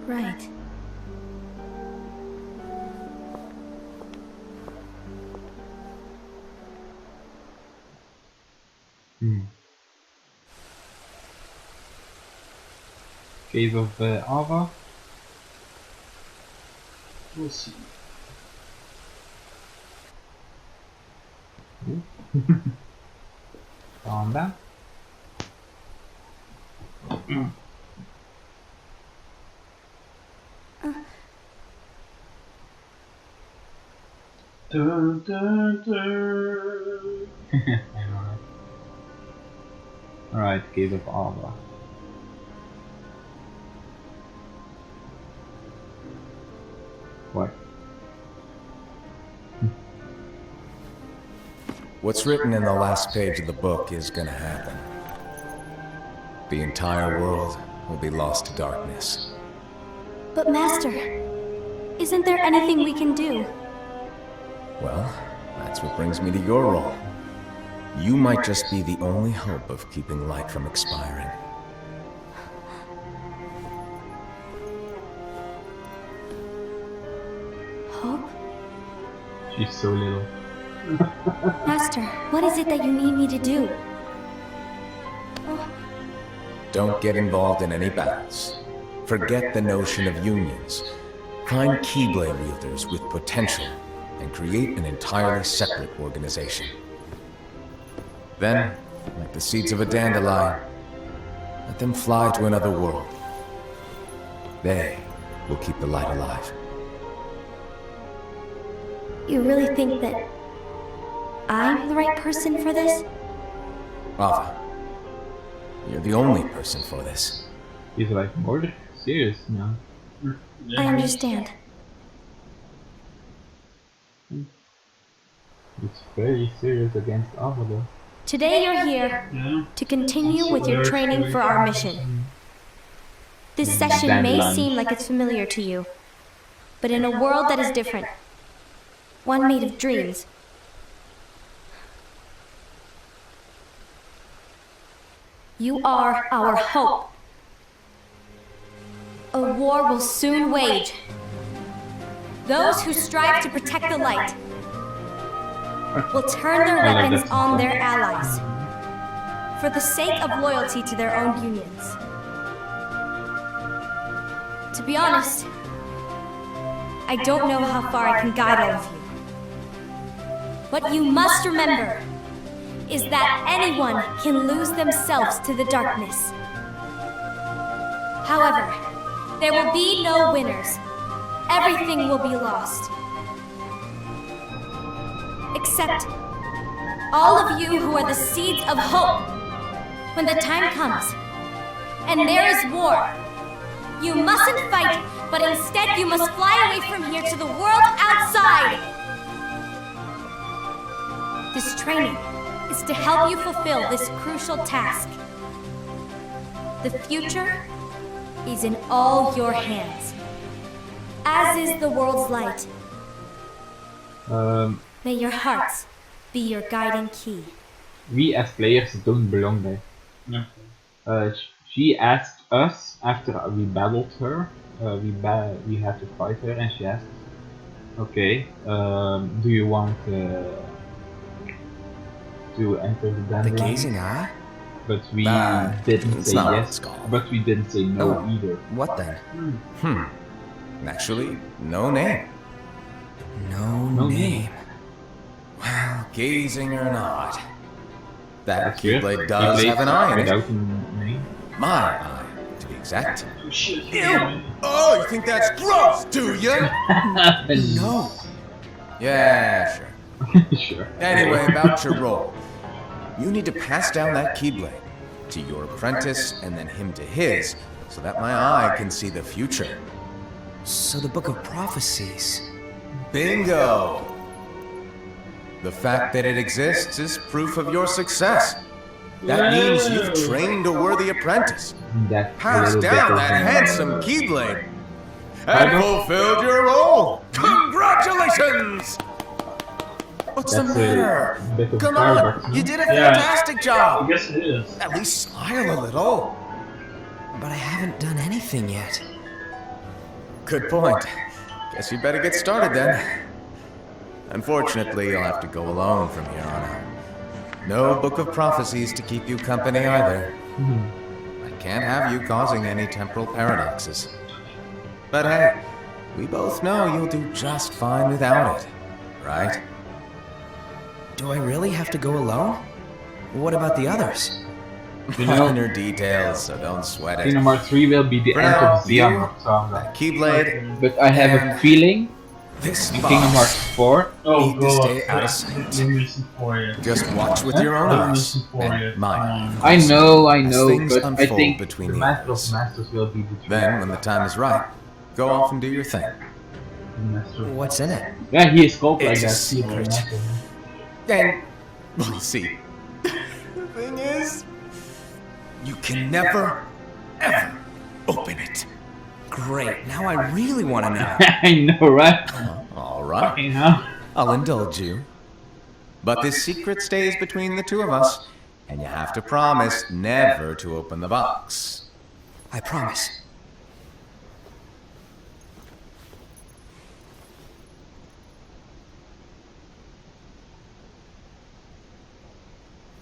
Right. Case of Ava. We'll see. Calm down. Dun, dun, dun. Alright, Case of Ava. What? What's written in the last page of the book is gonna happen. The entire world will be lost to darkness. But Master, isn't there anything we can do? Well, that's what brings me to your role. You might just be the only hope of keeping light from expiring. Hope? She's so little. Master, what is it that you need me to do? Don't get involved in any battles. Forget the notion of unions. Find Keyblade wielders with potential and create an entirely separate organization. Then, like the seeds of a dandelion, let them fly to another world. They will keep the light alive. You really think that I'm the right person for this? Ava, you're the only person for this. He's like more serious now. I understand. It's very serious against Avada. Today you're here Yeah. to continue with your training for our mission. This session may seem like it's familiar to you, but in a world that is different, one made of dreams, you are our hope. A war will soon wage. Those who strive to protect the light will turn their weapons on their allies for the sake of loyalty to their own unions. To be honest, I don't know how far I can guide all of you. What you must remember is that anyone can lose themselves to the darkness. However, there will be no winners. Everything will be lost. Except all of you who are the seeds of hope. When the time comes, and there is war, you mustn't fight, but instead you must fly away from here to the world outside. This training is to help you fulfill this crucial task. The future is in all your hands, as is the world's light. May your hearts be your guiding key. We as players don't belong there. She asked us after we battled her. We had to fight her, and she asked, "Okay, do you want to enter the Dandelion?" The Gazing Eye? But we didn't it's say not what yes. it's called. But we didn't say no Oh, either. what then? Actually, no name. No name. Well, gazing or not, that weird. Keyblade does have an eye in it. Without a name. My eye, to be exact. Shit. Ew! Oh, you think that's gross, do you? No. Yeah, sure. Sure. Anyway, about your role. You need to pass down that Keyblade to your apprentice and then him to his, so that my eye can see the future. So the Book of Prophecies. Bingo! The fact that it exists is proof of your success. That means you've trained a worthy apprentice, That passed little down bit of- that handsome Keyblade, and fulfilled your role. Congratulations! What's the That's matter? a bit of Come on, Starbucks, you no? did a Yeah. fantastic I job. guess it is. At least smile a little. But I haven't done anything yet. Good point. Guess you better get started then. Unfortunately, you'll have to go alone from here on out. No Book of Prophecies to keep you company either. I can't have you causing any temporal paradoxes. But hey, we both know you'll do just fine without it, right? Do I really have to go alone? What about the others? You know, Minor details, so don't sweat it. Kingdom Hearts 3 will be the For end now, of Xehanort Saga. That Keyblade, But I have a feeling this in Kingdom Hearts 4, Oh Need to god. stay out of sight. Didn't listen for you. just watch with your own Didn't eyes listen for you. and mine. I know, As things but I unfold think between the the Master others. of Masters will be the Then, when the time is right, go off and do your thing. Master. What's in it? Yeah, he is called like It's a that. secret. Then, we'll see. The thing is, you can never, ever open it. Great, now I really want to know. I know, right? All right, Fucking hell. I'll indulge you. But this secret stays between the two of us, and you have to promise never to open the box. I promise.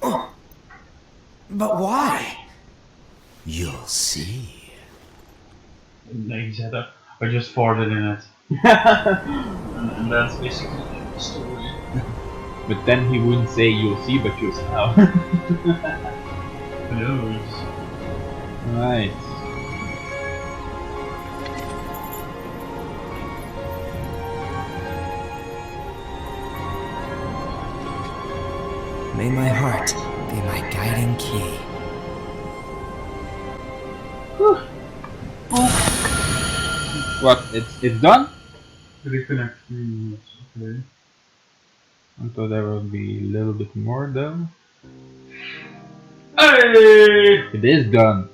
Oh. But why? You'll see. Like you said, I just forwarded in it. And that's basically the story. But then he wouldn't say you'll see, but you'll smell. Who knows? Right. May my heart be my guiding key. What? It's done? Reconnect. Okay. I thought there would be a little bit more though. Hey! It is done.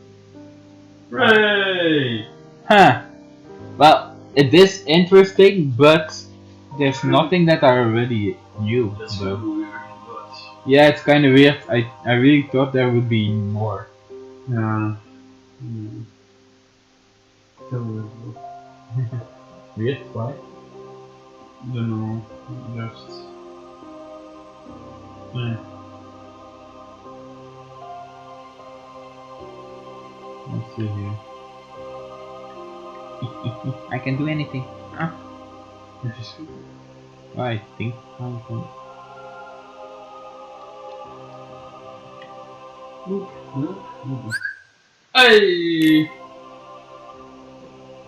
Hooray! Huh. Well, it is interesting, but there's nothing that I already knew. That's So. weird, but... Yeah, it's kind of weird. I really thought there would be more. Yeah. Weird? Why? Don't know. Just... Yeah. Let's see here. I can do anything. Ah. I think I can. Hey!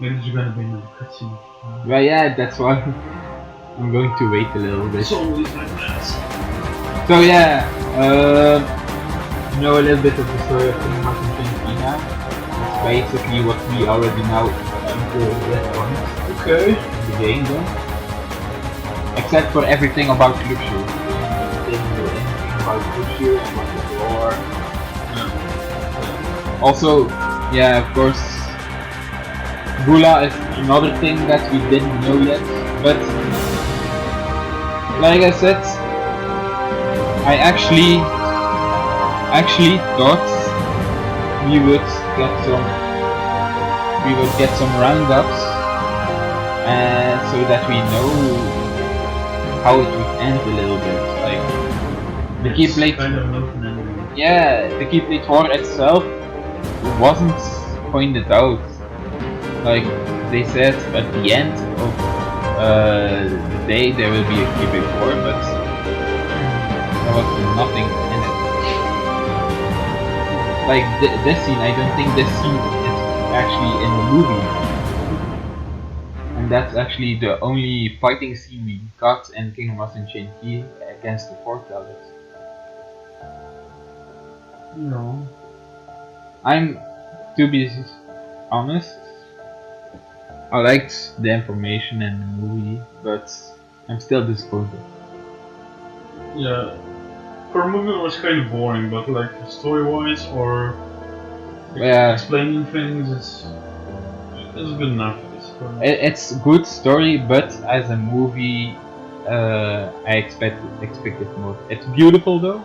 Maybe there's gonna be another cutscene. Well, yeah, that's why I'm going to wait a little bit. It's always like that. So yeah, you know a little bit of the story of Kingdom Hearts and Trinity now. It's basically what we already know until that point. Okay. In the game though. Except for everything about Luxu. Anything about Luxu and what is lore. Also, yeah, of course, Bula is another thing that we didn't know yet, but like I said, I actually thought we would get some roundups, so that we know how it would end a little bit. Like the Keyblade, kind of open ending. yeah, the Keyblade War itself wasn't pointed out. Like they said at the end of the day there will be a Keyblade War, but there was nothing in it. Like this scene, I don't think this scene is actually in the movie. And that's actually the only fighting scene we got in Kingdom Hearts Unchained Key against the Foretellers. No. To be honest, I liked the information in the movie, but I'm still disappointed. Yeah. For a movie it was kind of boring, but like story-wise or explaining things, it's good enough. It's good story, but as a movie, I expected more. It's beautiful though.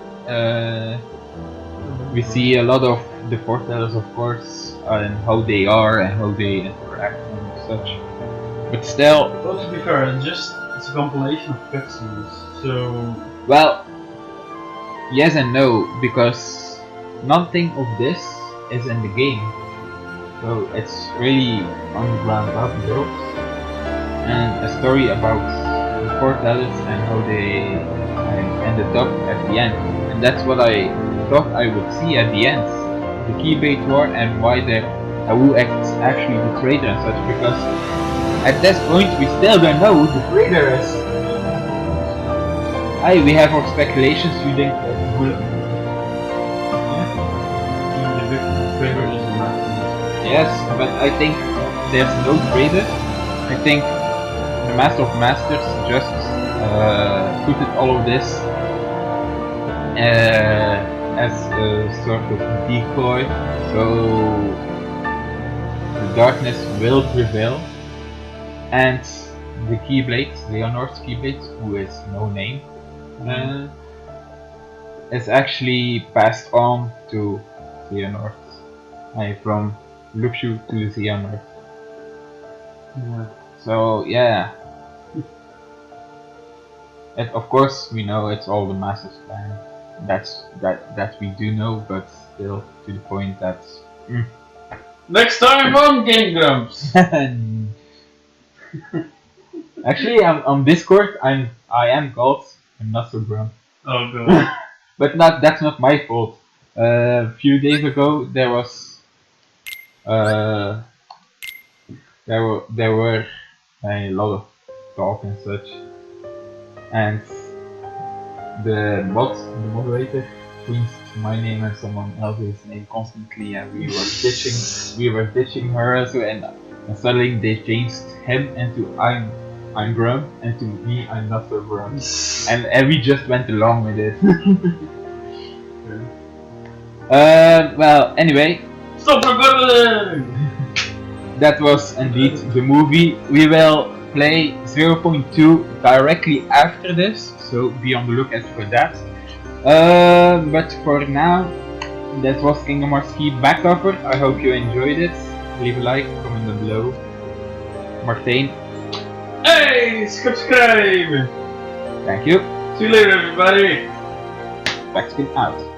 We see a lot of the Foretellers, of course, and how they are and how they interact and such. But still, well, to be fair, it's a compilation of cutscenes, so... Well, yes and no, because nothing of this is in the game. So it's really on the ground up built, and a story about the Foretellers and how they ended up at the end. And that's what I thought I would see at the end. The Keyblade War and why the Wu actually betrayed her and such, because at this point we still don't know who the traitor is. We have our speculations, you think that yes, but I think there's no traitor. I think the Master of Masters just put all of this as a sort of decoy, so the darkness will prevail, and the Keyblade, Leonor's Keyblade, who is no name, is actually passed on to Xehanort. From Luxu to Xehanort. Yeah. So yeah. And of course we know it's all the Master's plan. That we do know, but still to the point that next time on Game Grumps. Actually, on Discord I am called Not So Grump. Oh god. But that's not my fault. A few days ago there was there were a lot of talk and such, and the moderator changed my name and someone else's name constantly, and we were ditching her, so and suddenly they changed him into I'm I'm Brum, and to me, I'm not so Brum. And we just went along with it. Well, anyway. Stop recording! That was indeed the movie. We will play 0.2 directly after this, so be on the lookout for that. But for now, that was Kingdom Hearts Key back cover. I hope you enjoyed it. Leave a like, comment down below. Martijn. Hey, subscribe! Thank you. See you later, everybody. Backspin out.